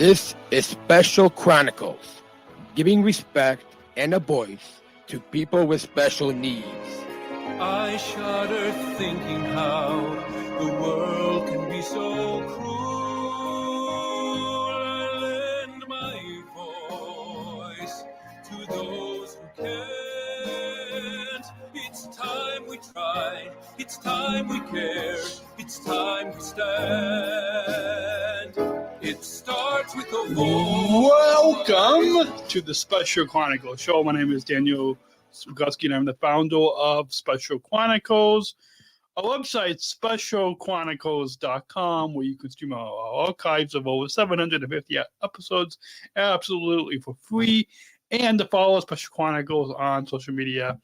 This is Special Chronicles, giving respect and a voice to people with special needs. I shudder thinking how the world can be so cruel. I lend my voice to those who can't. It's time we try, it's time we care, it's time we stand. It starts with a voice. Welcome to the Special Chronicles Show. My name is Daniel Smrokowski, and I'm the founder of Special Chronicles. Our website, specialchronicles.com, where you can stream our archives of over 750 episodes absolutely for free, and to follow Special Chronicles on social media,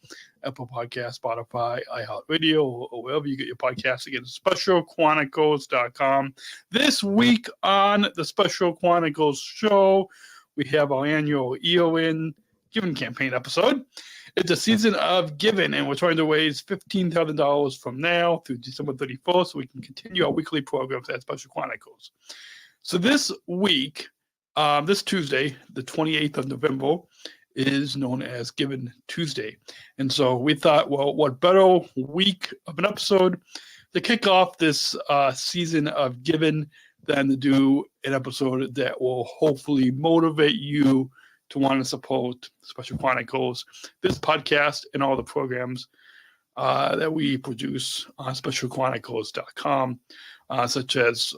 Apple Podcast, Spotify, iHeartRadio, or wherever you get your podcasts. Again, specialchronicles.com. This week on the Special Chronicles Show, we have our annual year-end Giving campaign episode. It's a season of giving, and we're trying to raise $15,000 from now through December 31st so we can continue our weekly programs at Special Chronicles. So this week, this Tuesday, the 28th of November, is known as Giving Tuesday. And so we thought, well, what better week of an episode to kick off this season of giving than to do an episode that will hopefully motivate you to want to support Special Chronicles, this podcast, and all the programs that we produce on specialchronicles.com, such as,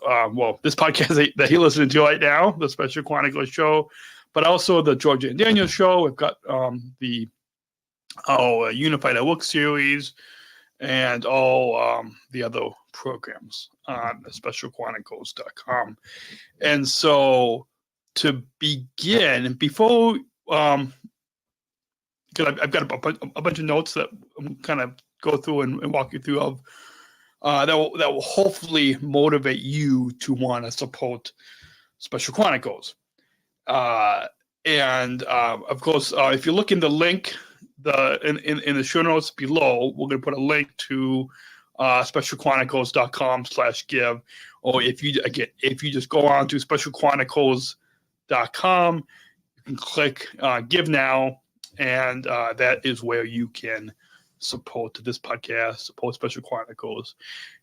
this podcast that you're listening to right now, the Special Chronicles Show, but also the Georgia and Daniel Show. We've got our Unified at Work series and all the other programs on specialchronicles.com. And so to begin, before, because I've got a bunch of notes that I'm kind of go through and walk you through of that will hopefully motivate you to want to support Special Chronicles. And of course, if you look in the link, in the show notes below, we're going to put a link to specialchronicles.com/give, or if you just go on to specialchronicles.com, you can click Give Now, and that is where you can support this podcast, support Special Chronicles,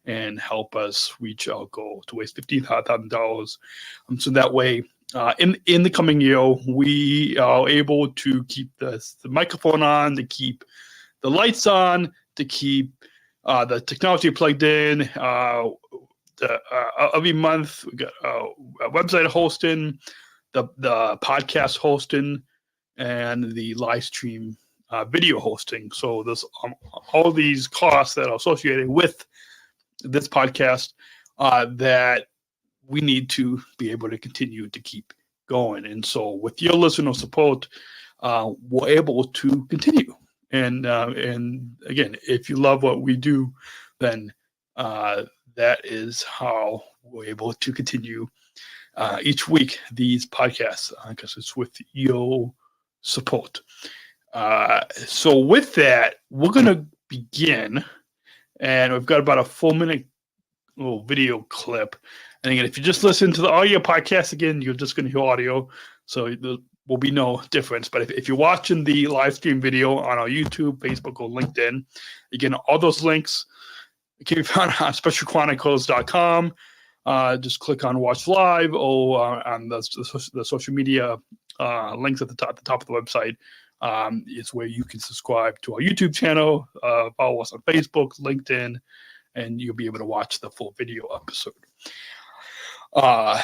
and help us reach our goal to raise $15,000. So that way, in the coming year, we are able to keep the microphone on, to keep the lights on, to keep the technology plugged in. Every month, we got a website hosting, the podcast hosting, and the live stream video hosting. So there's all these costs that are associated with this podcast that we need to be able to continue to keep going. And so with your listener support, we're able to continue. And again, if you love what we do, then that is how we're able to continue each week these podcasts, because it's with your support. So with that, we're going to begin, and we've got about a 4-minute little video clip. And again, if you just listen to the audio podcast, again, you're just going to hear audio, so there will be no difference. But if you're watching the live stream video on our YouTube, Facebook, or LinkedIn, again, all those links can be found on specialchronicles.com. Just click on Watch Live, or on the social media links at the top of the website. Is where you can subscribe to our YouTube channel, follow us on Facebook, LinkedIn, and you'll be able to watch the full video episode.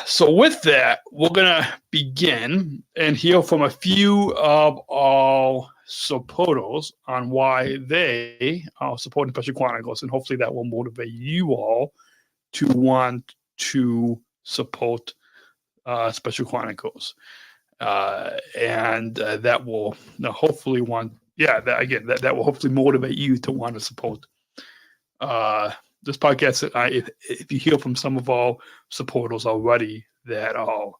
So with that, we're going to begin and hear from a few of our supporters on why they are supporting Special Chronicles, and hopefully that will motivate you all to want to support Special Chronicles. And that will hopefully that will hopefully motivate you to want to support this podcast. If you hear from some of our supporters already that are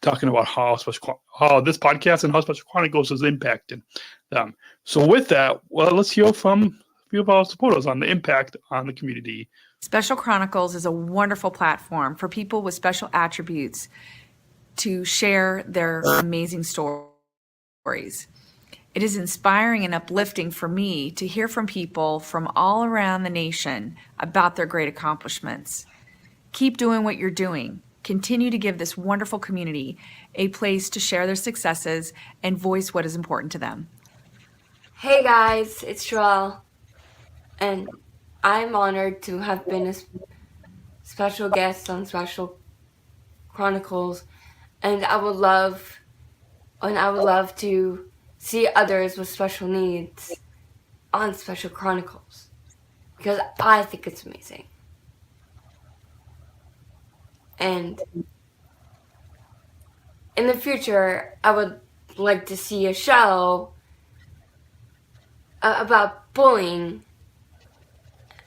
talking about how this podcast and how Special Chronicles is impacting them. So with that, well, let's hear from a few of our supporters on the impact on the community Special Chronicles is a wonderful platform for people with special attributes to share their amazing stories. It is inspiring and uplifting for me to hear from people from all around the nation about their great accomplishments. Keep doing what you're doing. Continue to give this wonderful community a place to share their successes and voice what is important to them. Hey guys, it's Joelle, and I'm honored to have been a special guest on Special Chronicles, and I would love to see others with special needs on Special Chronicles, because I think it's amazing. And in the future, I would like to see a show about bullying,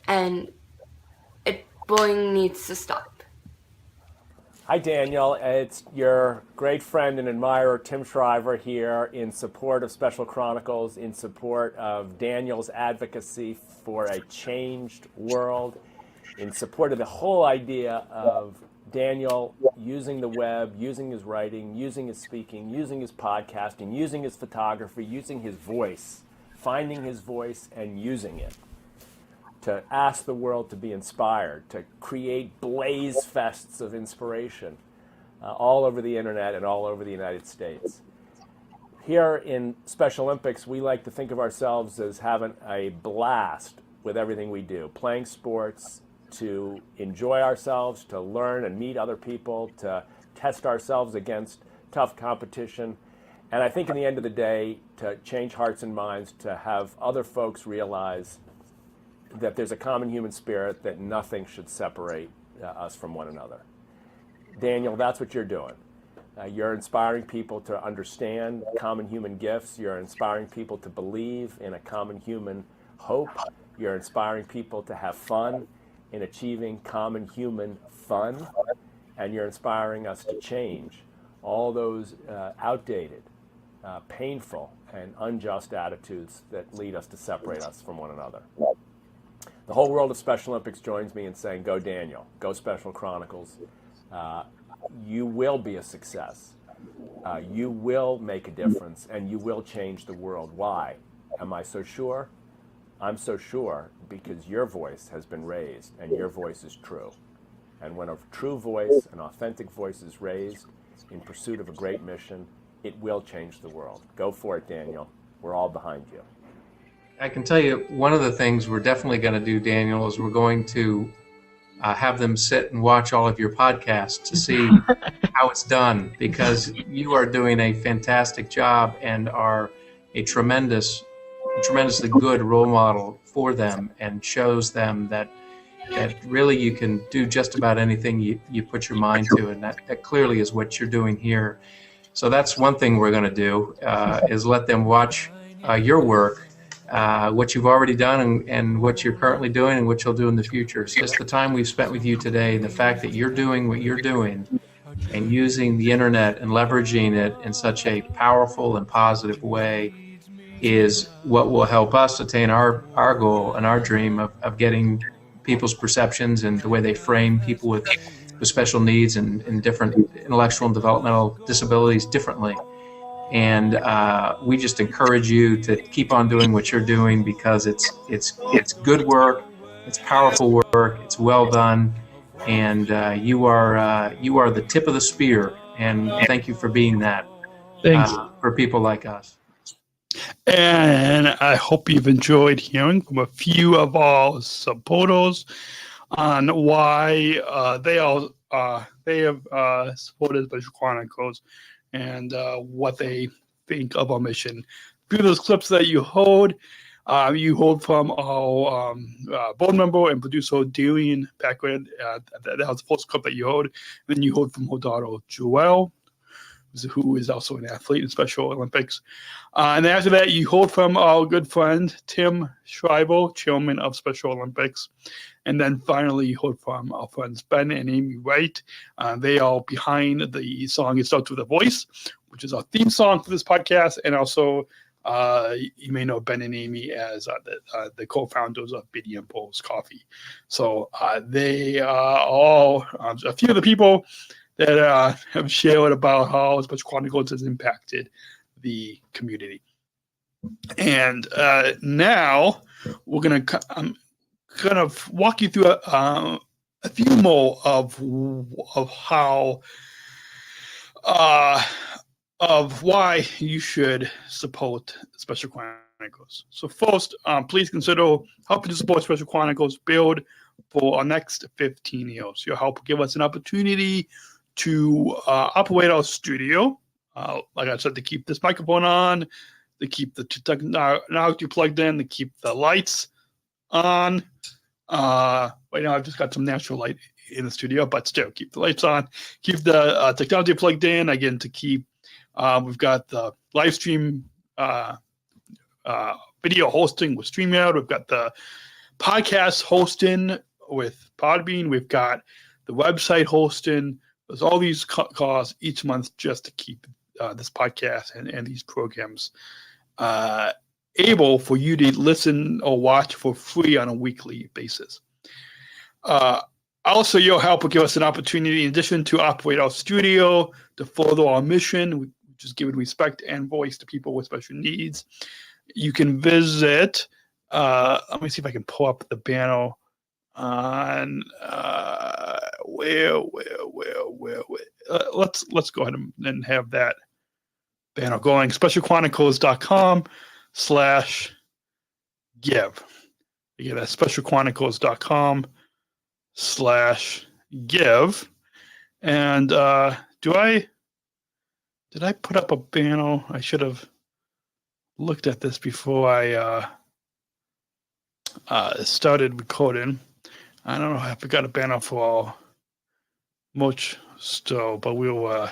and bullying needs to stop. Hi, Daniel. It's your great friend and admirer, Tim Shriver, here in support of Special Chronicles, in support of Daniel's advocacy for a changed world, in support of the whole idea of Daniel using the web, using his writing, using his speaking, using his podcasting, using his photography, using his voice, finding his voice and using it to ask the world to be inspired, to create blaze fests of inspiration all over the internet and all over the United States. Here in Special Olympics, we like to think of ourselves as having a blast with everything we do, playing sports, to enjoy ourselves, to learn and meet other people, to test ourselves against tough competition. And I think in the end of the day, to change hearts and minds, to have other folks realize that there's a common human spirit, that nothing should separate us from one another. Daniel, that's what you're doing. You're inspiring people to understand common human gifts. You're inspiring people to believe in a common human hope. You're inspiring people to have fun in achieving common human fun. And you're inspiring us to change all those outdated, painful, and unjust attitudes that lead us to separate us from one another. The whole world of Special Olympics joins me in saying, go Daniel, go Special Chronicles. You will be a success. You will make a difference, and you will change the world. Why? Am I so sure? I'm so sure because your voice has been raised, and your voice is true. And when a true voice, an authentic voice is raised in pursuit of a great mission, it will change the world. Go for it, Daniel. We're all behind you. I can tell you one of the things we're definitely going to do, Daniel, is we're going to have them sit and watch all of your podcasts to see how it's done, because you are doing a fantastic job and are a tremendously good role model for them, and shows them that really you can do just about anything you put your mind to, and that clearly is what you're doing here. So that's one thing we're going to do, is let them watch your work, what you've already done and what you're currently doing and what you'll do in the future. So just the time we've spent with you today, and the fact that you're doing what you're doing and using the internet and leveraging it in such a powerful and positive way is what will help us attain our goal and our dream of getting people's perceptions and the way they frame people with special needs and different intellectual and developmental disabilities differently. And we just encourage you to keep on doing what you're doing, because it's good work, it's powerful work, it's well done, and you are the tip of the spear. And thank you for being that for people like us. And I hope you've enjoyed hearing from a few of our supporters on why they have supported Special Chronicles and what they think of our mission. Through those clips that you heard from our board member and producer Darian Packard. That was the first clip that you heard. And then you heard from her daughter Joelle, who is also an athlete in Special Olympics. And then after that, you heard from our good friend Tim Shriver, chairman of Special Olympics. And then finally, you heard from our friends Ben and Amy Wright. They are behind the song It Starts With a Voice, which is our theme song for this podcast, and also You may know Ben and Amy as the co-founders of BDM Post Coffee. So they are all a few of the people that have shared about how Special Chronicles has impacted the community. And now we're going to kind of walk you through a few more of how of why you should support Special Chronicles. So first, please consider helping to support Special Chronicles build for our next 15 years. Your help will give us an opportunity to operate our studio, like I said, to keep this microphone on, to keep the technology plugged in, to keep the lights on. Right now I've just got some natural light in the studio, but still keep the lights on, keep the technology plugged in, again, to keep, we've got the live stream video hosting with StreamYard, we've got the podcast hosting with Podbean, we've got the website hosting. There's all these costs each month just to keep this podcast and these programs able for you to listen or watch for free on a weekly basis. Also, your help will give us an opportunity, in addition to operate our studio, to further our mission, which is giving respect and voice to people with special needs. You can visit, let me see if I can pull up the banner on where. Let's go ahead and have that banner going. specialchronicles.com/give. Again, that's specialchronicles.com/give. And did I put up a banner? I should have looked at this before I started recording. I don't know if I got a banner for much still, but we'll one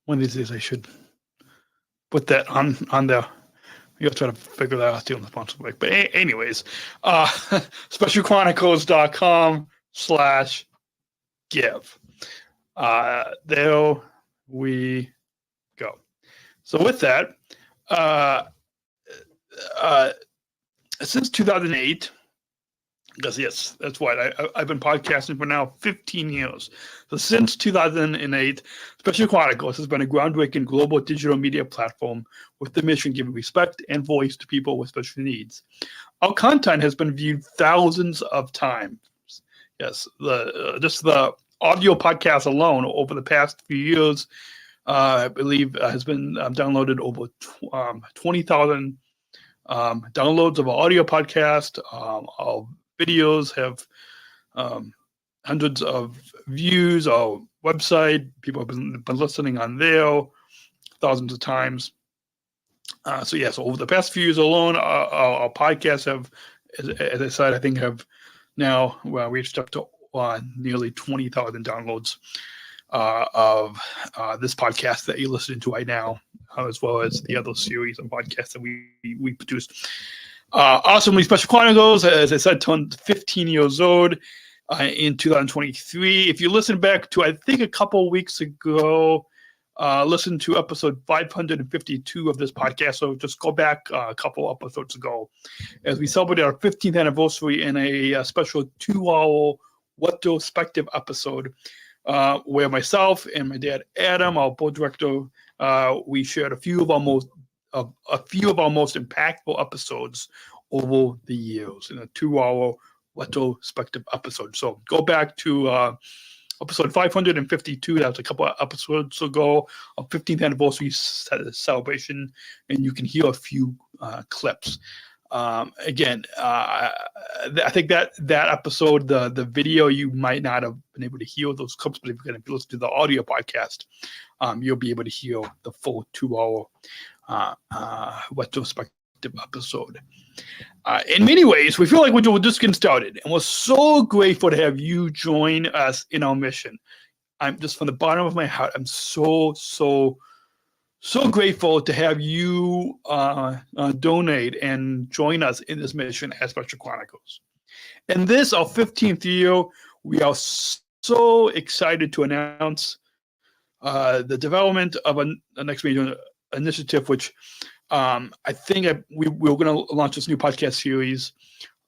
of these days I should put that on there. You'll try to figure that out too in the sponsor break. But anyways, specialchronicles.com/give. There we go. So with that, since 2008, because yes, that's right, I've been podcasting for now 15 years. So since 2008, Special Chronicles has been a groundbreaking global digital media platform with the mission giving respect and voice to people with special needs. Our content has been viewed thousands of times. Yes, just the audio podcast alone over the past few years, I believe, has been downloaded over 20,000 downloads of our audio podcast. Our videos have hundreds of views. Our website, people have been listening on there thousands of times. So over the past few years alone, our podcasts have, as I said, I think have now reached up to nearly 20,000 downloads of this podcast that you're listening to right now, as well as the other series of podcasts that we produced. Awesomely, Special Chronicles, as I said, turned 15 years old in 2023. If you listen back to, I think, a couple of weeks ago, listen to episode 552 of this podcast. So just go back a couple episodes ago as we celebrated our 15th anniversary in a special 2-hour retrospective episode where myself and my dad Adam, our board director, we shared a few of our most impactful episodes over the years in a 2-hour retrospective episode. So go back to episode 552. That was a couple of episodes ago, our 15th anniversary celebration, and you can hear a few clips. Again, I think that episode, the video, you might not have been able to hear those clips, but if you're going to listen to the audio podcast, you'll be able to hear the full 2-hour retrospective episode. In many ways, we feel like we're just getting started, and we're so grateful to have you join us in our mission. I'm just, from the bottom of my heart, I'm so grateful to have you donate and join us in this mission at Special Chronicles. In this, our 15th year, we are so excited to announce the development of a next major initiative, which I think we're going to launch this new podcast series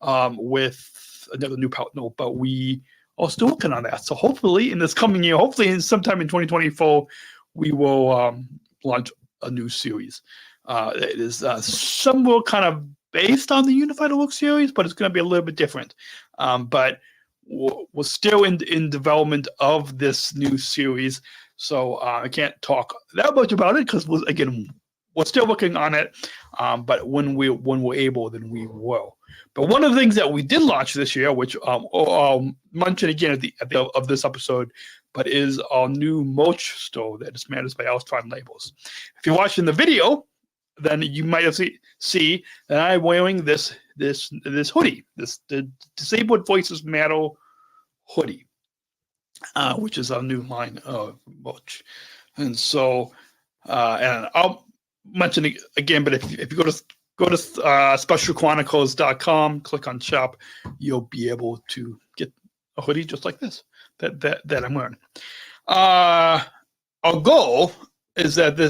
with another new partner, but we are still working on that. So hopefully in this coming year, hopefully sometime in 2024, we will launch a new series. It is somewhat kind of based on the Unified Work series, but it's going to be a little bit different. But we're still in development of this new series, so I can't talk that much about it because we're still working on it. But when we're able, then we will. But one of the things that we did launch this year, which I'll mention again at the end of this episode, but is our new merch store that is managed by Alstron Labels. If you're watching the video, then you might have see that I'm wearing this hoodie, the Disabled Voices Matter hoodie, which is our new line of merch. And so, and I'll mention it again, but if you go to specialchronicles.com, click on shop, you'll be able to get a hoodie just like this that I'm wearing. Our goal is that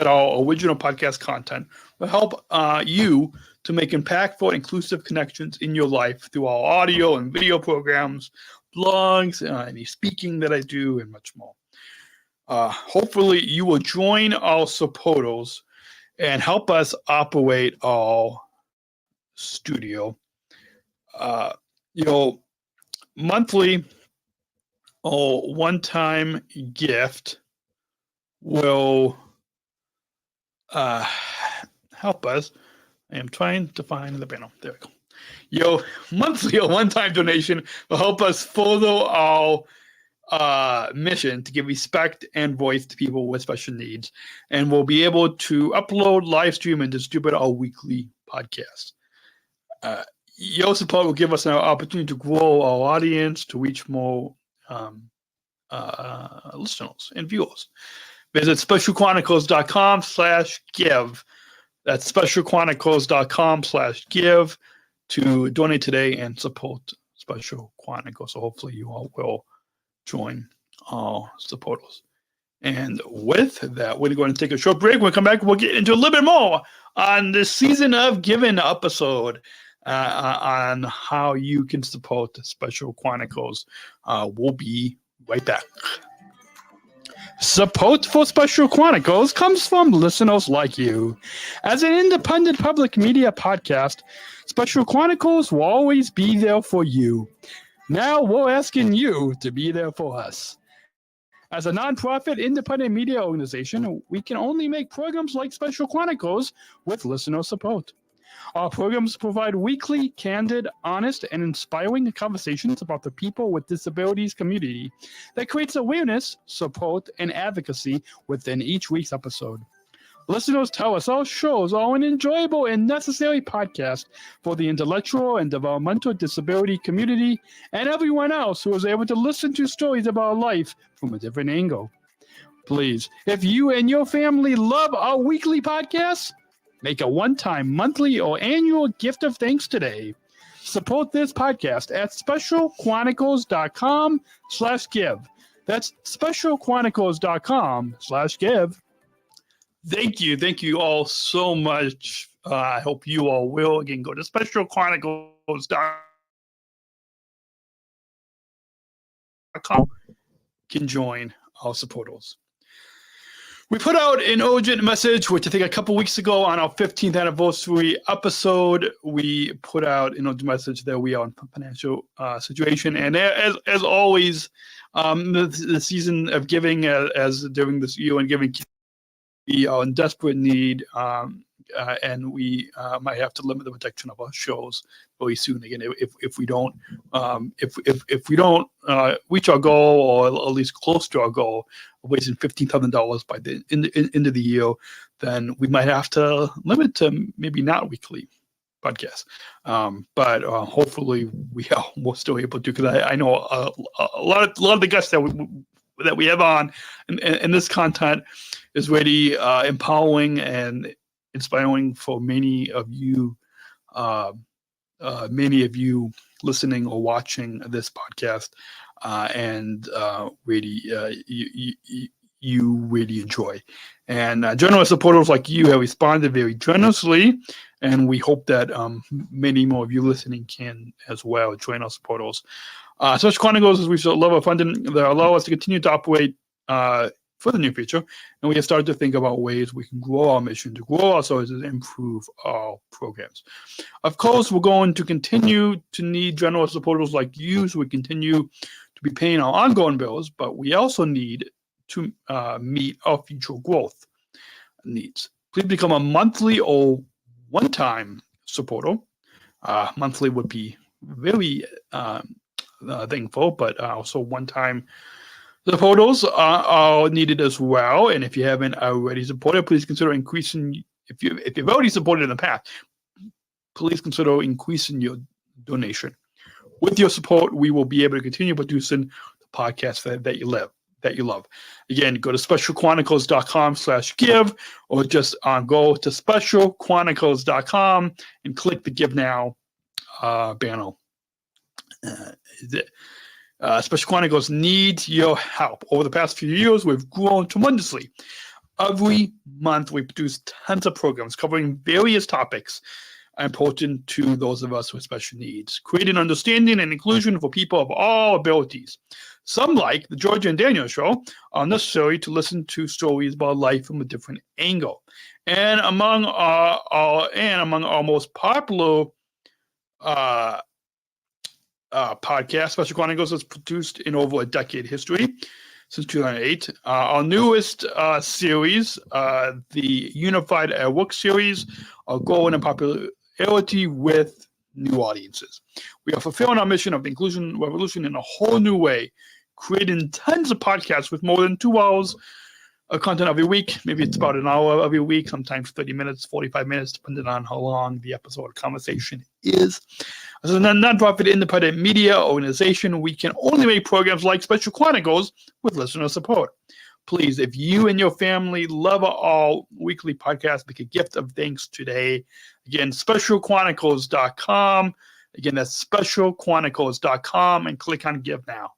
our original podcast content will help you to make impactful, inclusive connections in your life through our audio and video programs, blogs, any speaking that I do, and much more. Hopefully, you will join our supporters and help us operate our studio. Monthly or one-time gift will help us. I am trying to find the panel. There we go. Your monthly or one-time donation will help us further our mission to give respect and voice to people with special needs, and we'll be able to upload, live stream, and distribute our weekly podcast. Your support will give us an opportunity to grow our audience, to reach more listeners and viewers. Visit specialchronicles.com/give. That's specialchronicles.com/give to donate today and support Special Chronicles. So hopefully you all will join our supporters. And with that, we're going to take a short break. When we come back, we'll get into a little bit more on this season of Giving episode on how you can support Special Chronicles. We'll be right back. Support for Special Chronicles comes from listeners like you. As an independent public media podcast, Special Chronicles will always be there for you. Now we're asking you to be there for us. As a nonprofit independent media organization, we can only make programs like Special Chronicles with listener support. Our programs provide weekly, candid, honest, and inspiring conversations about the people with disabilities community that creates awareness, support, and advocacy within each week's episode. Listeners tell us our shows are an enjoyable and necessary podcast for the intellectual and developmental disability community and everyone else who is able to listen to stories about life from a different angle. Please, if you and your family love our weekly podcasts, make a one-time, monthly, or annual gift of thanks today. Support this podcast at specialchronicles.com/give. That's specialchronicles.com/give. Thank you all so much. I hope you all will. Again, go to specialchronicles.com. Can join our supporters. We put out an urgent message, which I think a couple weeks ago on our 15th anniversary episode, we put out an urgent message that we are in a financial situation. And as always, the season of giving, as during this year and giving, we are in desperate need, and we might have to limit the protection of our shows very soon. Again, if we don't reach our goal, or at least close to our goal of raising $15,000 by the end of the year, then we might have to limit to maybe not weekly podcasts. But hopefully we're still able to, because I know a lot of the guests that we have on, and this content is really empowering and inspiring for many of you listening or watching this podcast, and really you really enjoy. And generous supporters like you have responded very generously, and we hope that many more of you listening can as well join our supporters. Special Chronicles, as we've love of funding that allow us to continue to operate for the near future, and we have started to think about ways we can grow our mission, to grow our services, and improve our programs. Of course, we're going to continue to need generous supporters like you, so we continue to be paying our ongoing bills, but we also need to meet our future growth needs. Please become a monthly or one-time supporter. Monthly would be very thankful, but also one-time supporters are needed as well. And if you haven't already supported, please consider increasing. If you've already supported in the past, please consider increasing your donation. With your support, we will be able to continue producing the podcast that you love. Again, go to specialchronicles.com/give, or just go to specialchronicles.com and click the Give Now banner. Special Chronicles needs your help. Over the past few years, we've grown tremendously. Every month, we produce tons of programs covering various topics important to those of us with special needs, creating understanding and inclusion for people of all abilities. Some, like the Georgia and Daniel Show, are necessary to listen to stories about life from a different angle. And among our most popular podcast, Special Chronicles has produced in over a decade history, since 2008. Our newest series, the Unified at Work series, are growing in popularity with new audiences. We are fulfilling our mission of the inclusion revolution in a whole new way, creating tons of podcasts with more than 2 hours of content every week. Maybe it's about an hour every week, sometimes 30 minutes, 45 minutes, depending on how long the episode or conversation is. As a nonprofit independent media organization, we can only make programs like Special Chronicles with listener support. Please, if you and your family love our weekly podcast, make a gift of thanks today. Again, specialchronicles.com. Again, that's specialchronicles.com, and click on Give Now.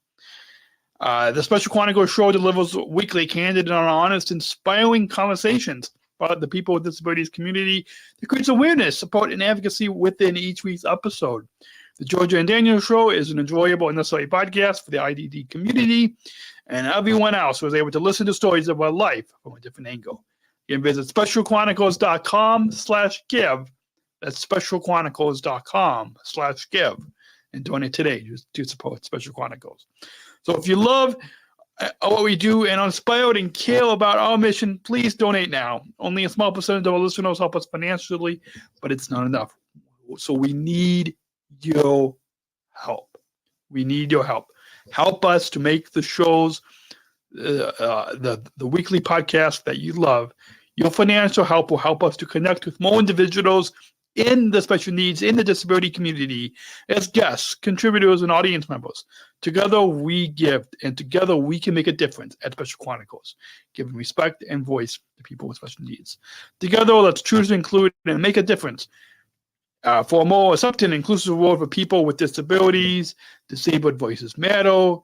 The Special Chronicles show delivers weekly, candid, and honest, inspiring conversations about the people with disabilities community that creates awareness, support, and advocacy within each week's episode. The Georgia and Daniel Show is an enjoyable and necessary podcast for the IDD community and everyone else who is able to listen to stories of our life from a different angle. You can visit specialchronicles.com/give. That's specialchronicles.com/give, and donate today to support Special Chronicles. So if you love what we do and are inspired and care about our mission, please donate now. Only a small percentage of our listeners help us financially, but it's not enough. So we need your help. We need your help. Help us to make the shows, the weekly podcast that you love. Your financial help will help us to connect with more individuals in the special needs, in the disability community, as guests, contributors, and audience members. Together we give, and together we can make a difference at Special Chronicles, giving respect and voice to people with special needs. Together, let's choose to include and make a difference for a more accepting and inclusive world for people with disabilities. Disabled voices matter.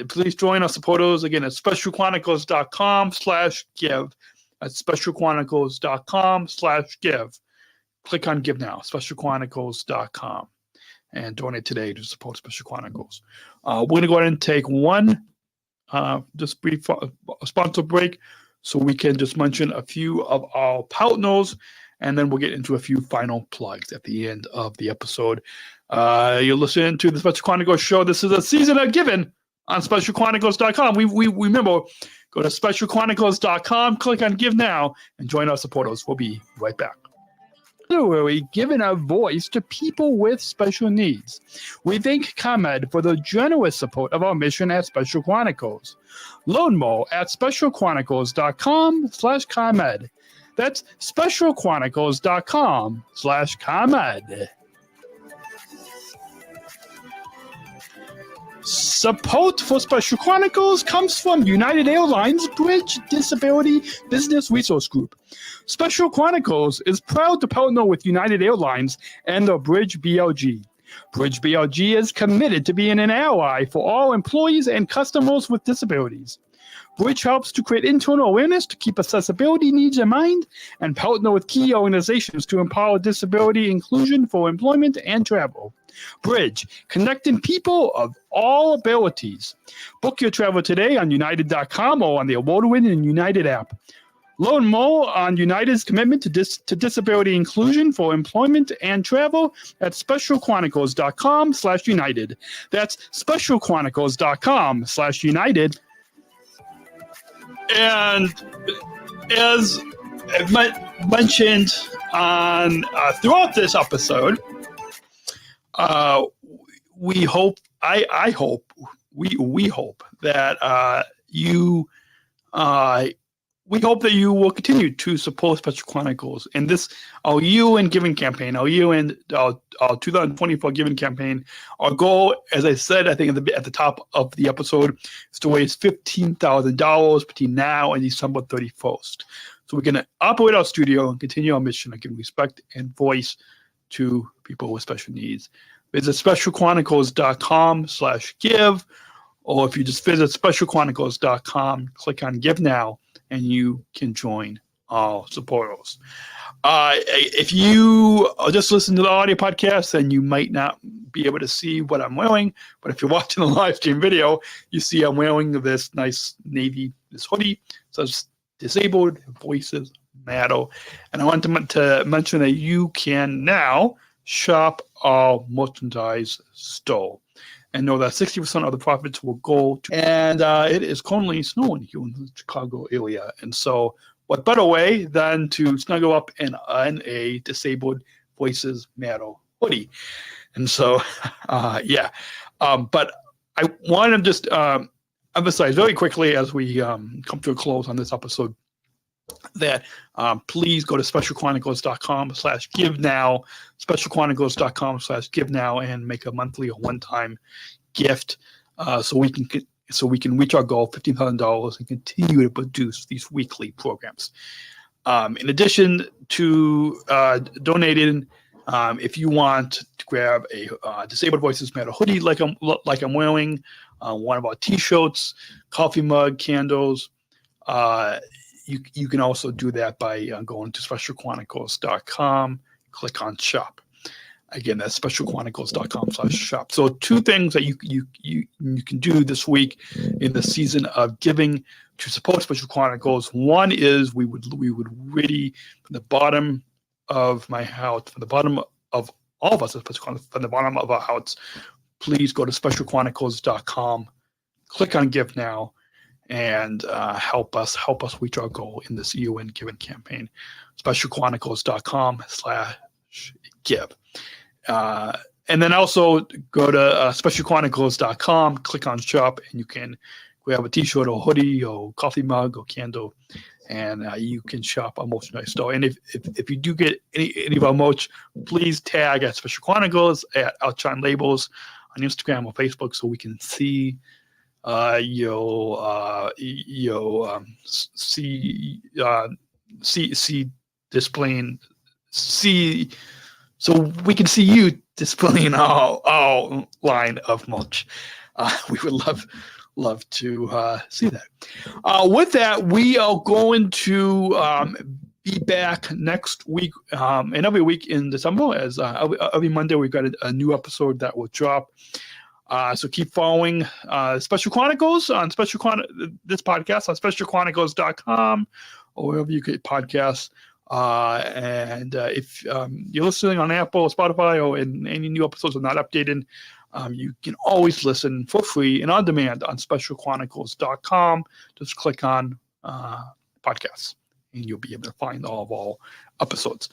Please join our supporters again at specialchronicles.com/give. That's specialchronicles.com/give. Click on Give Now, specialchronicles.com, and donate today to support Special Chronicles. We're going to go ahead and take one just brief sponsor break so we can just mention a few of our partners, and then we'll get into a few final plugs at the end of the episode. You're listening to the Special Chronicles Show. This is a season of giving on specialchronicles.com. We remember, go to specialchronicles.com, click on Give Now, and join our supporters. We'll be right back. Giving a voice to people with special needs. We thank ComEd for the generous support of our mission at Special Chronicles. Learn more at specialchronicles.com/ComEd. That's specialchronicles.com/ComEd. Support for Special Chronicles comes from United Airlines Bridge Disability Business Resource Group. Special Chronicles is proud to partner with United Airlines and the Bridge BLG. Bridge BLG is committed to being an ally for all employees and customers with disabilities. Bridge helps to create internal awareness to keep accessibility needs in mind and partner with key organizations to empower disability inclusion for employment and travel. Bridge, connecting people of all abilities. Book your travel today on United.com or on the award-winning United app. Learn more on United's commitment to disability inclusion for employment and travel at specialchronicles.com/United. That's specialchronicles.com/United. And as I've mentioned on throughout this episode, we hope that we hope that you will continue to support Special Chronicles in this our year-end giving campaign, our 2024 giving campaign. Our goal, as I said, I think at the top of the episode, is to raise $15,000 between now and December 31st. So we're going to operate our studio and continue our mission of giving respect and voice to people with special needs. Visit specialchronicles.com/give, or if you just visit specialchronicles.com, click on Give Now, and you can join our supporters. If you are just listening to the audio podcast, then you might not be able to see what I'm wearing. But if you're watching the live stream video, you see I'm wearing this nice this hoodie. It says Disabled Voices Matter. And I want to mention that you can now shop our merchandise store. And know that 60% of the profits will go to, and it is currently snowing here in the Chicago area. And so what better way than to snuggle up in a Disabled Voices Matter hoodie. And so, but I want to just emphasize very quickly as we come to a close on this episode that please go to specialchronicles.com/give now, specialchronicles.com/give now, and make a monthly or one-time gift so we can reach our goal of $15,000 and continue to produce these weekly programs. In addition to donating, if you want to grab a Disabled Voices Matter hoodie like I'm wearing, one of our T-shirts, coffee mug, candles. You can also do that by going to specialchronicles.com, click on shop. Again, that's specialchronicles.com/shop. So 2 things that you can do this week in the season of giving to support Special Chronicles. One is we would really, from the bottom of my house, from the bottom of all of us at Special Chronicles, from the bottom of our house, please go to specialchronicles.com, click on Give Now, and help us reach our goal in this UN Giving campaign. Specialchronicles.com/give. And then also go to specialchronicles.com, click on shop, and you can grab a T-shirt or hoodie or coffee mug or candle, and you can shop our merchandise store. And if you do get any of our merch, please tag at Special Chronicles at Outshine Labels on Instagram or Facebook so we can see so we can see you displaying our line of merch. We would love to see that. With that, we are going to be back next week and every week in December. As every Monday, we've got a new episode that will drop. So keep following Special Chronicles on this podcast on specialchronicles.com or wherever you get podcasts. And if you're listening on Apple or Spotify or in any new episodes are not updated, you can always listen for free and on demand on specialchronicles.com. Just click on podcasts and you'll be able to find all of our episodes.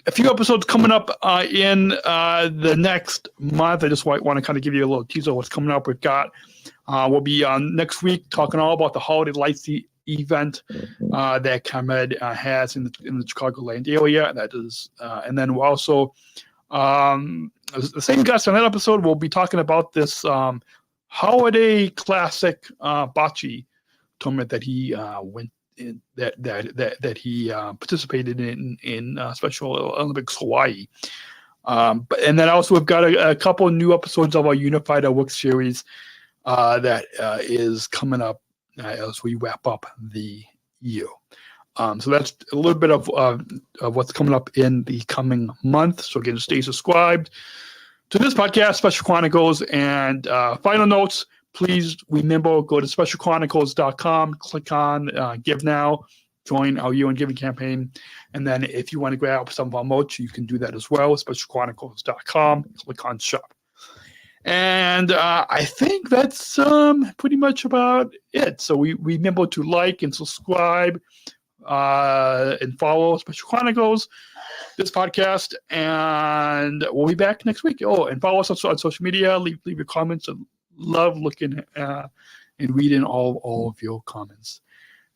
A few episodes coming up in the next month. I just want to kind of give you a little teaser of what's coming up. We'll be on next week talking all about the Holiday Lights event that ComEd has in the Chicagoland area. That is, and then we'll also the same guest on that episode. We'll be talking about this Holiday Classic bocce tournament that he went. That he participated in Special Olympics Hawaii, and then also we've got a couple of new episodes of our Unified at Work series that is coming up as we wrap up the year. So that's a little bit of what's coming up in the coming month. So again, stay subscribed to this podcast, Special Chronicles. And final notes, please remember, go to specialchronicles.com, click on Give Now, join our year-end giving campaign. And then if you want to grab some of our merch, you can do that as well, specialchronicles.com, click on Shop. And I think that's pretty much about it. So we remember to like and subscribe and follow Special Chronicles, this podcast, and we'll be back next week. Oh, and follow us on social media. Leave your comments. I love looking and reading all of your comments.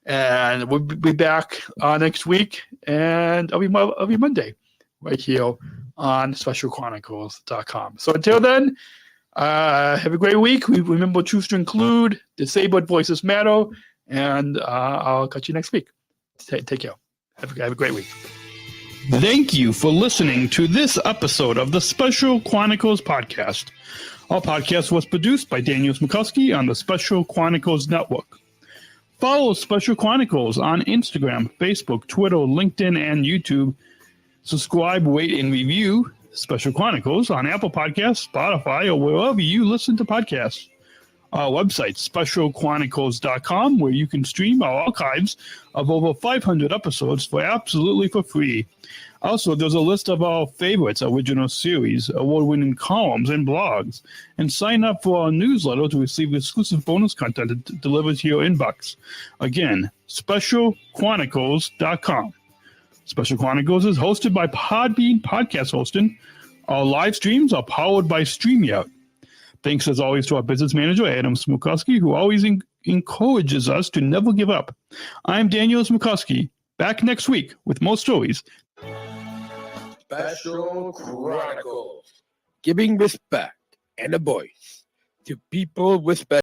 And we'll be back next week, and every Monday right here on specialchronicles.com. So until then, have a great week. We remember choose to include, disabled voices matter, and I'll catch you next week. Take care. Have a great week. Thank you for listening to this episode of the Special Chronicles Podcast. Our podcast was produced by Daniel Smrokowski on the Special Chronicles Network. Follow Special Chronicles on Instagram, Facebook, Twitter, LinkedIn, and YouTube. Subscribe, rate, and review Special Chronicles on Apple Podcasts, Spotify, or wherever you listen to podcasts. Our website, specialchronicles.com, where you can stream our archives of over 500 episodes for free. Also, there's a list of our favorites, original series, award-winning columns, and blogs. And sign up for our newsletter to receive exclusive bonus content delivered to your inbox. Again, specialchronicles.com. Special Chronicles is hosted by Podbean Podcast Hosting. Our live streams are powered by StreamYard. Thanks, as always, to our business manager, Adam Smrokowski, who always encourages us to never give up. I'm Daniel Smrokowski, back next week with more stories. Special Chronicles, giving respect and a voice to people with special